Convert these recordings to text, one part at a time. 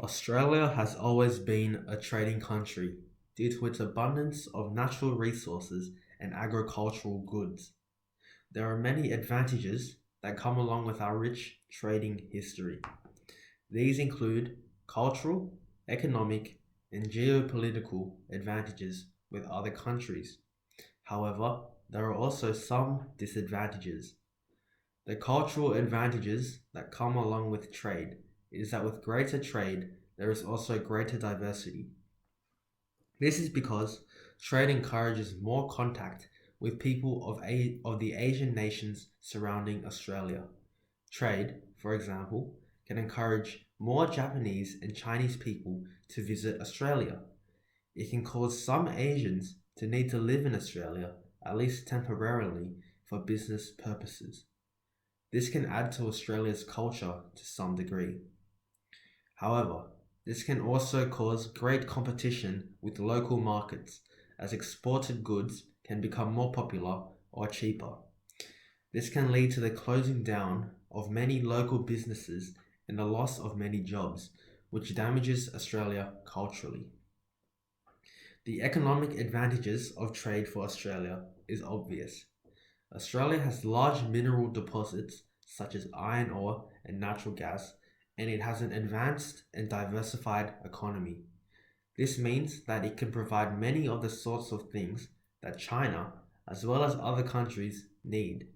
Australia has always been a trading country due to its abundance of natural resources and agricultural goods. There are many advantages that come along with our rich trading history. These include cultural, economic, and geopolitical advantages with other countries. However, there are also some disadvantages. The cultural advantages that come along with trade is that with greater trade, there is also greater diversity. This is because trade encourages more contact with people of the Asian nations surrounding Australia. Trade, for example, can encourage more Japanese and Chinese people to visit Australia. It can cause some Asians to need to live in Australia, at least temporarily, for business purposes. This can add to Australia's culture to some degree. However, this can also cause great competition with local markets, as exported goods can become more popular or cheaper. This can lead to the closing down of many local businesses and the loss of many jobs, which damages Australia culturally. The economic advantages of trade for Australia is obvious. Australia has large mineral deposits such as iron ore and natural gas, and it has an advanced and diversified economy. This means that it can provide many of the sorts of things that China, as well as other countries, need.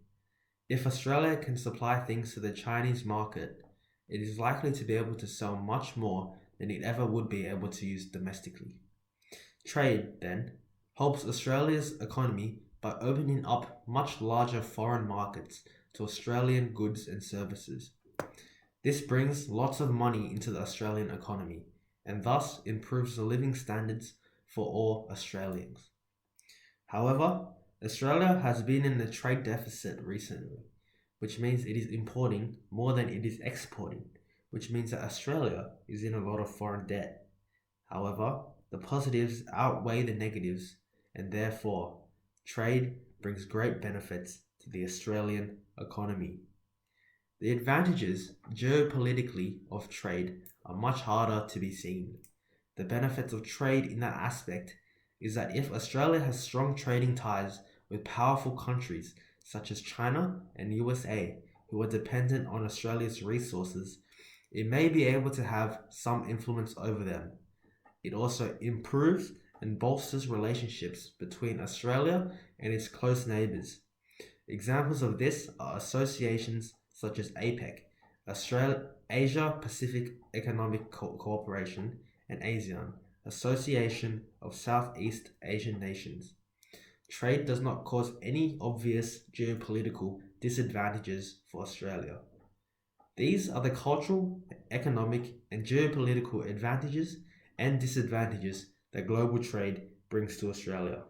If Australia can supply things to the Chinese market, it is likely to be able to sell much more than it ever would be able to use domestically. Trade, then, helps Australia's economy by opening up much larger foreign markets to Australian goods and services. This brings lots of money into the Australian economy and thus improves the living standards for all Australians. However, Australia has been in a trade deficit recently, which means it is importing more than it is exporting, which means that Australia is in a lot of foreign debt. However, the positives outweigh the negatives, and therefore, trade brings great benefits to the Australian economy. The advantages geopolitically of trade are much harder to be seen. The benefits of trade in that aspect is that if Australia has strong trading ties with powerful countries such as China and USA, who are dependent on Australia's resources, it may be able to have some influence over them. It also improves and bolsters relationships between Australia and its close neighbours. Examples of this are associations such as APEC, Asia Pacific Economic Cooperation, and ASEAN, Association of Southeast Asian Nations. Trade does not cause any obvious geopolitical disadvantages for Australia. These are the cultural, economic, and geopolitical advantages and disadvantages that global trade brings to Australia.